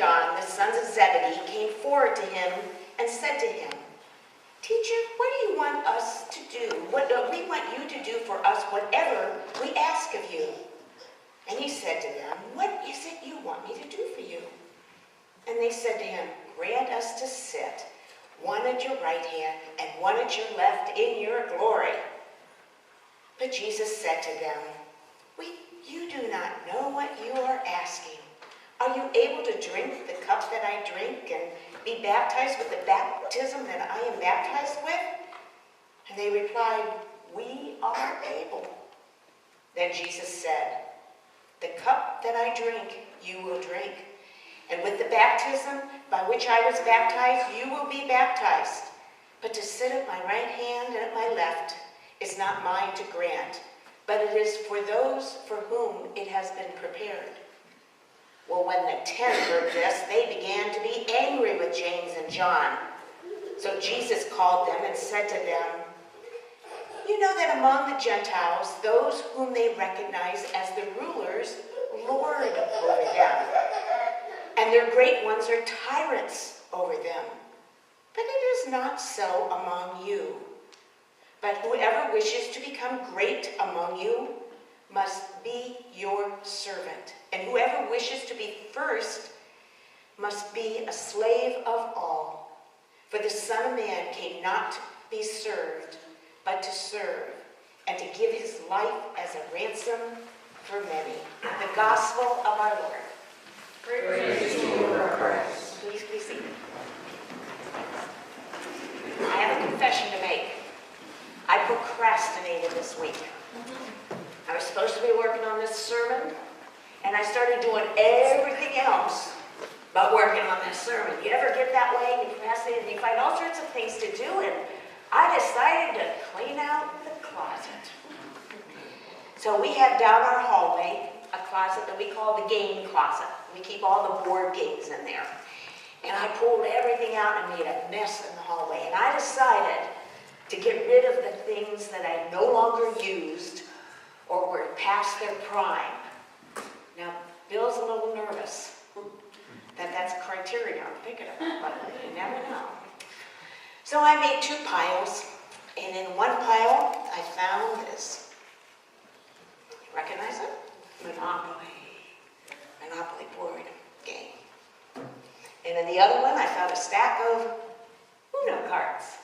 John, the sons of Zebedee, came forward to him and said to him, "Teacher, what do you want us to do? We want you to do for us whatever we ask of you." And he said to them, "What is it you want me to do for you?" And they said to him, "Grant us to sit, one at your right hand and one at your left in your glory." But Jesus said to them, "You do not know what you are asking. Are you able to drink the cup that I drink and be baptized with the baptism that I am baptized with?" And they replied, "We are able." Then Jesus said, "The cup that I drink, you will drink. And with the baptism by which I was baptized, you will be baptized. But to sit at my right hand and at my left is not mine to grant, but it is for those for whom it has been prepared." Well, when the 10 heard this, they began to be angry with James and John. So Jesus called them and said to them, "You know that among the Gentiles, those whom they recognize as the rulers lord over them, and their great ones are tyrants over them. But it is not so among you. But whoever wishes to become great among you must be your servant, and whoever wishes to be first must be a slave of all. For the Son of Man came not to be served, but to serve, and to give his life as a ransom for many." The gospel of our Lord. Praise to you, Lord Christ. Please be seated. I have a confession to make. I procrastinated this week. I was supposed to be working on this sermon, and I started doing everything else but working on this sermon. You ever get that way and you procrastinate and you find all sorts of things to do, and I decided to clean out the closet. So we have down our hallway a closet that we call the game closet. We keep all the board games in there. And I pulled everything out and made a mess in the hallway. And I decided to get rid of the things that I no longer used or were past their prime. Now, Bill's a little nervous that that's a criteria I'm thinking about, but you never know. So I made 2 piles, and in one pile I found this. Recognize it? Monopoly board game. And in the other one I found a stack of Uno cards.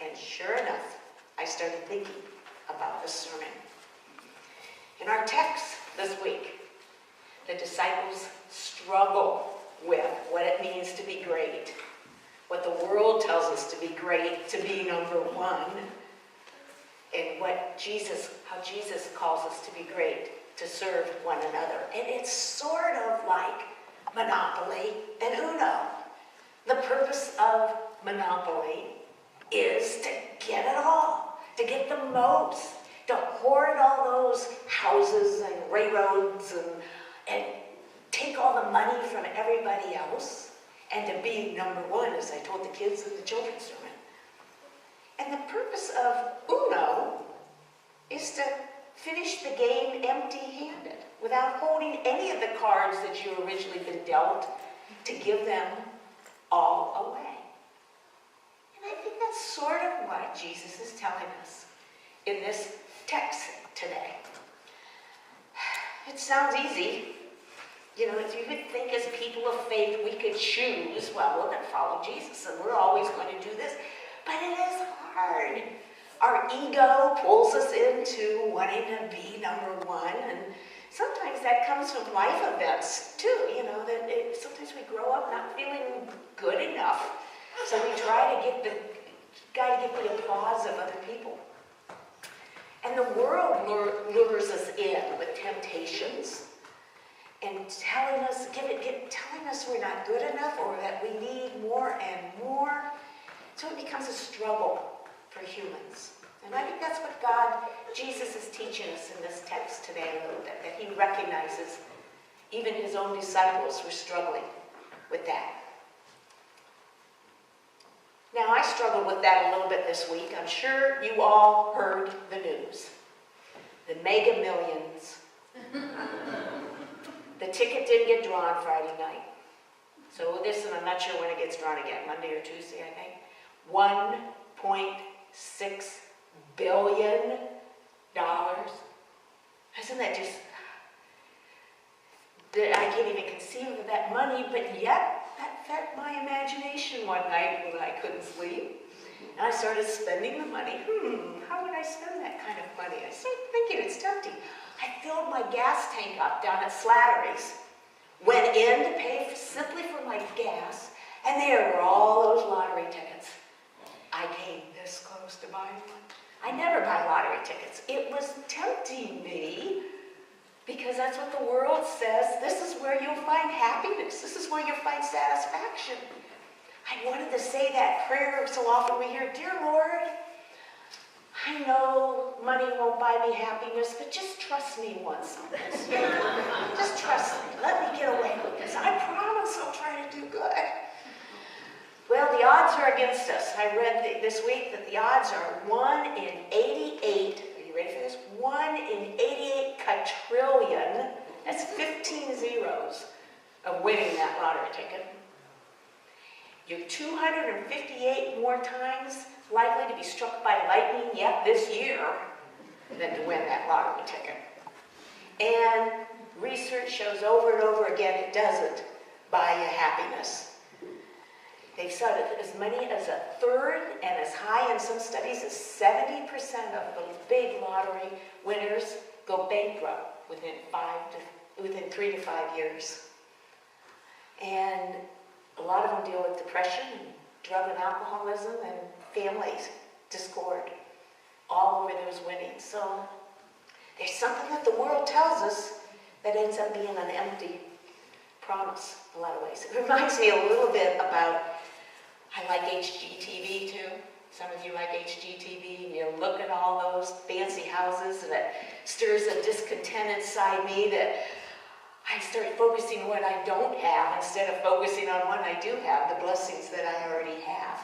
And sure enough, I started thinking about the sermon. In our text this week, the disciples struggle with what it means to be great, what the world tells us to be great, to be number one, and how Jesus calls us to be great, to serve one another. And it's sort of like Monopoly and Uno. The purpose of Monopoly is to get it all, to get the most, to hoard all those houses and railroads and take all the money from everybody else, and to be number one, as I told the kids in the children's sermon. And the purpose of Uno is to finish the game empty-handed, without holding any of the cards that you originally been dealt, to give them all away. And I think that's sort of what Jesus is telling us in this text today. It sounds easy. You know, if you would think as people of faith we could choose, well, we're going to follow Jesus and we're always going to do this. But it is hard. Our ego pulls us into wanting to be number one, and sometimes that comes from life events too. You know, sometimes we grow up not feeling good enough, so we try to get the applause of other people. And the world lures us in with temptations and telling us we're not good enough, or that we need more and more. So it becomes a struggle for humans. And I think that's what Jesus is teaching us in this text today a little bit, that he recognizes even his own disciples were struggling with that. Now, I struggled with that a little bit this week. I'm sure you all heard the news. The Mega Millions. The ticket didn't get drawn Friday night. So this, and I'm not sure when it gets drawn again, Monday or Tuesday, I think. $1.6 billion. Isn't that just, I can't even conceive of that money, but yet that fed my imagination one night when I couldn't sleep. And I started spending the money. How would I spend that kind of money? I started thinking, it's tempting. I filled my gas tank up down at Slattery's, went in to pay simply for my gas, and there were all those lottery tickets. I came this close to buying one. I never buy lottery tickets. It was tempting me because that's what the world says. This is where you'll find happiness. This is where you'll find satisfaction. I wanted to say that prayer so often we hear, "Dear Lord, I know money won't buy me happiness, but just trust me once on this. Just trust me. Let me get away with this. I promise I'll try to do good." Well, the odds are against us. I read this week that the odds are 1 in 88. Are you ready for this? 1 in 88 quadrillion. That's 15 zeros of winning that lottery ticket. You're 258 more times likely to be struck by lightning yet this year than to win that lottery ticket. And research shows over and over again it doesn't buy you happiness. They've said as many as a third and as high in some studies as 70% of those big lottery winners go bankrupt within 3 to 5 years. And a lot of them deal with depression, and drug and alcoholism, and families discord all over those winnings. So there's something that the world tells us that ends up being an empty promise in a lot of ways. It reminds me a little bit about, I like HGTV too. Some of you like HGTV, and you look at all those fancy houses, and it stirs a discontent inside me that I start focusing on what I don't have instead of focusing on what I do have, the blessings that I already have.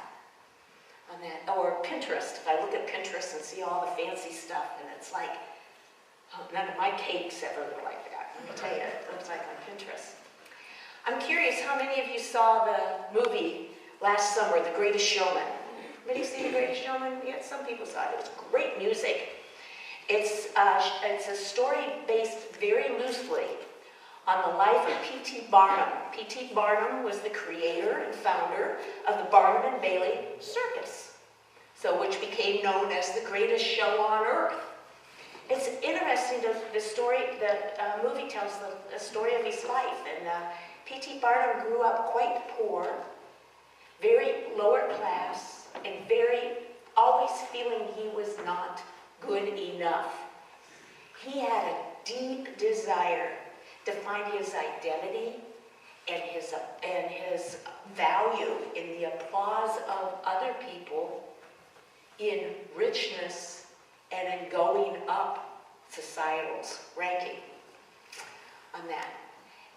On that. Or Pinterest. If I look at Pinterest and see all the fancy stuff, and it's like, oh, none of my cakes ever look like that. Let me tell you, it looks like on Pinterest. I'm curious how many of you saw the movie last summer, The Greatest Showman. Anybody see The Greatest Showman? Yeah, some people saw it. It was great music. It's a story based very loosely on the life of P.T. Barnum. P.T. Barnum was the creator and founder of the Barnum and Bailey Circus, which became known as the greatest show on earth. It's interesting, the movie tells the story of his life, and P.T. Barnum grew up quite poor, very lower class, and always feeling he was not good enough. He had a deep desire to find his identity and his value in the applause of other people, in richness, and in going up societal's ranking on that.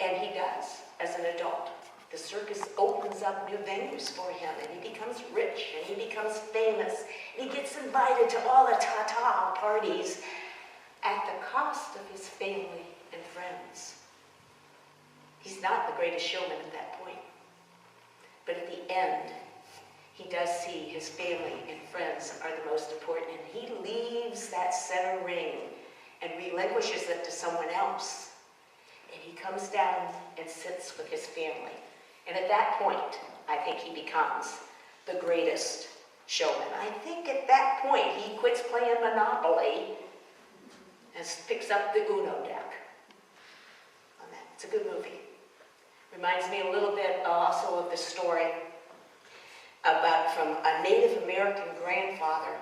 And he does, as an adult. The circus opens up new venues for him, and he becomes rich, and he becomes famous. And he gets invited to all the ta-ta parties at the cost of his family and friends. He's not the greatest showman at that point. But at the end, he does see his family and friends are the most important, and he leaves that center ring and relinquishes it to someone else. And he comes down and sits with his family. And at that point, I think he becomes the greatest showman. I think at that point, he quits playing Monopoly and picks up the Uno deck. On that. It's a good movie. Reminds me a little bit also of the story from a Native American grandfather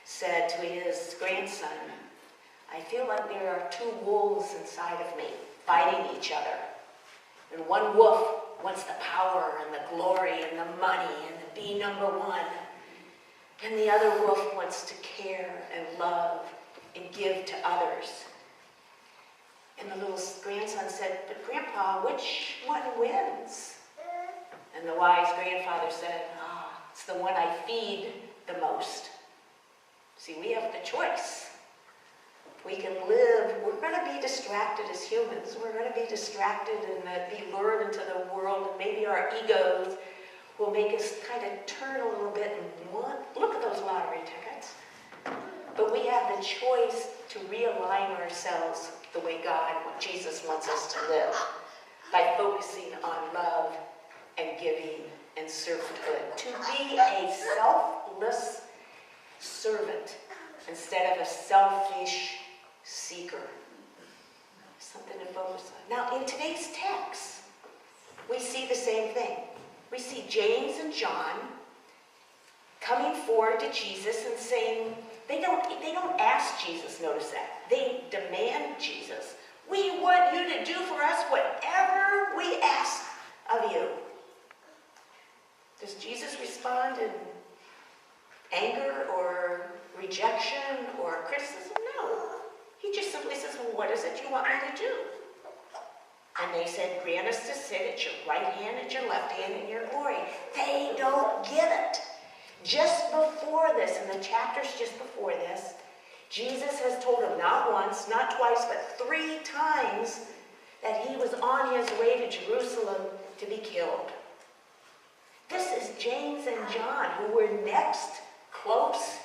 said to his grandson, "I feel like there are two wolves inside of me fighting each other. And one wolf wants the power and the glory and the money and to be number one. And the other wolf wants to care and love and give to others." And the little grandson said, "But Grandpa, which one wins?" And the wise grandfather said, "It's the one I feed the most." See, we have the choice. We can live, we're going to be distracted as humans. We're going to be distracted and be lured into the world. And maybe our egos will make us kind of turn a little bit and look at those lottery tickets. But we have the choice to realign ourselves the way God, what Jesus wants us to live, by focusing on love and giving and servanthood. To be a selfless servant instead of a selfish seeker. Something to focus on. Now, in today's text, we see the same thing. We see James and John coming forward to Jesus and saying, they don't ask Jesus, notice that. They demand Jesus. We want you to do for us whatever we ask of you. Does Jesus respond in anger or rejection or criticism? No. He just simply says, well, what is it you want me to do? And they said, grant us to sit at your right hand, at your left hand in your glory. They don't get it. Just before this, in the chapters just before this, Jesus has told them not once, not twice, but 3 times that he was on his way to Jerusalem to be killed. This is James and John, who were next close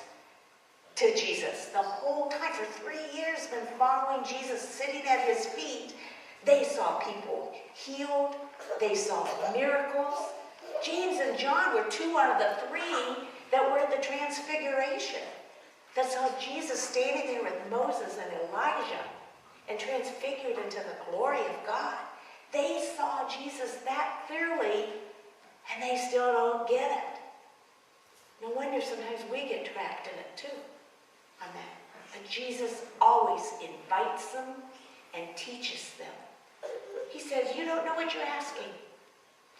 to Jesus. The whole time, for 3 years, been following Jesus, sitting at his feet. They saw people healed. They saw miracles. James and John were 2 out of the 3 that were at the transfiguration. That saw Jesus standing there with Moses and Elijah and transfigured into the glory of God. They saw Jesus that clearly, and they still don't get it. No wonder sometimes we get trapped in it too. On that. But Jesus always invites them and teaches them. He says, you don't know what you're asking.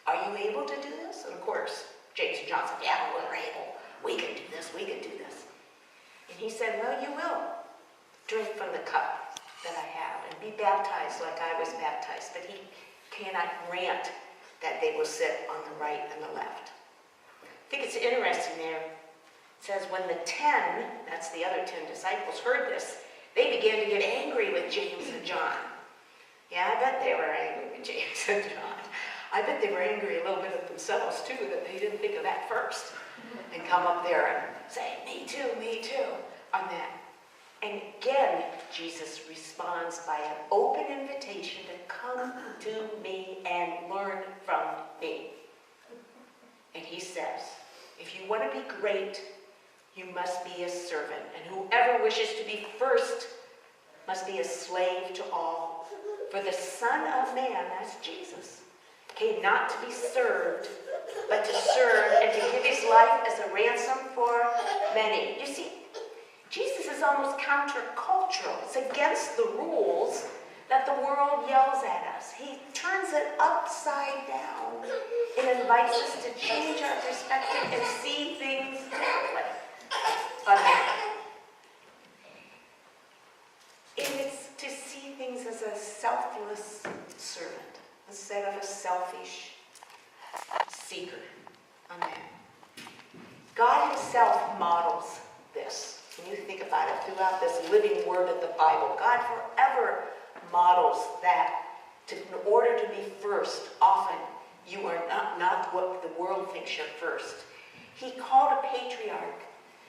Are you able to do this? And of course, James and John said, yeah, we're able. We can do this. We can do this. And he said, well, you will drink from the cup that I have and be baptized like I was baptized. But he cannot grant that they will sit on the right and the left. I think it's interesting there. It says, when the 10, that's the other 10 disciples, heard this, they began to get angry with James and John. Yeah, I bet they were angry with James and John. I bet they were angry a little bit at themselves, too, that they didn't think of that first. And come up there and say, me too, on that. And again, Jesus responds by an open invitation to come to me and learn from me. And he says, if you want to be great, you must be a servant. And whoever wishes to be first must be a slave to all. For the Son of Man, that's Jesus, came not to be served, but to serve and to give his life as a ransom for many. You see, Jesus is almost countercultural. It's against the rules that the world yells at us. He turns it upside down and invites us to change our perspective and see things differently. It's to see things as a selfless servant instead of a selfish seeker. Amen. God himself models this. When you think about it throughout this living word of the Bible, God forever models that. In order to be first, often you are not what the world thinks you're first. He called a patriarch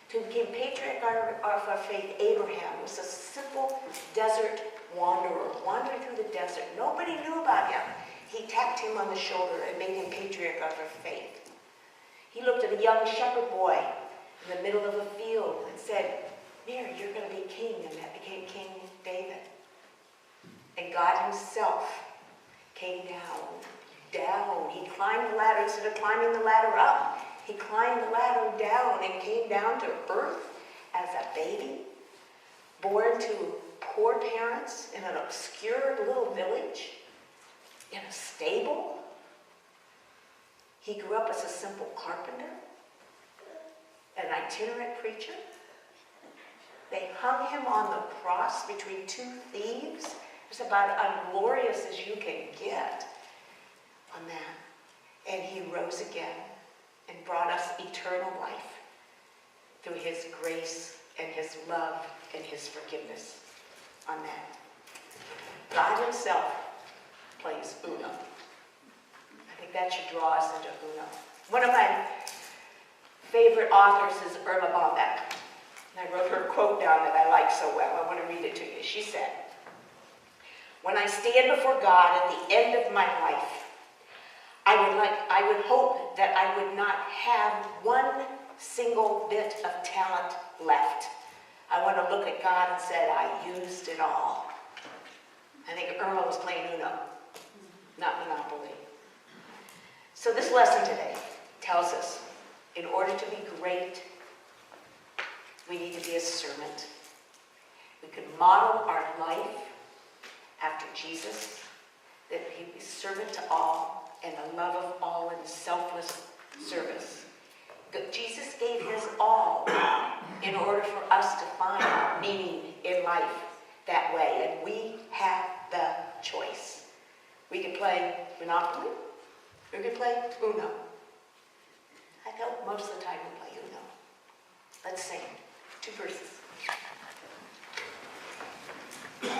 to become patriarch of our faith. Abraham was a simple desert wanderer, wandering through the desert. Nobody knew about him. He tapped him on the shoulder and made him patriarch of our faith. He looked at a young shepherd boy in the middle of a field and said, Mary, you're going to be king. And that became King David. And God himself came down. He climbed the ladder. Instead of climbing the ladder up, he climbed the ladder down and came down to birth as a baby, born to poor parents in an obscure little village, in a stable. He grew up as a simple carpenter, an itinerant preacher. They hung him on the cross between 2 thieves. It's about unglorious as you can get on that. And he rose again and brought us eternal life through his grace and his love and his forgiveness on that. God himself plays Uno. I think that should draw us into Uno. One of my favorite authors is Irma Bombeck. And I wrote her quote down that I like so well. I want to read it to you. She said, "When I stand before God at the end of my life, I would hope that I would not have one single bit of talent left. I want to look at God and say, I used it all." I think Irma was playing Uno, not Monopoly. So this lesson today tells us, in order to be great, we need to be a servant. We could model our life after Jesus, that he was servant to all and the love of all and selfless service. Jesus gave his all in order for us to find meaning in life that way, and we have the choice. We could play Monopoly, we could play Uno. I felt most of the time we play Uno. Let's sing 2 verses.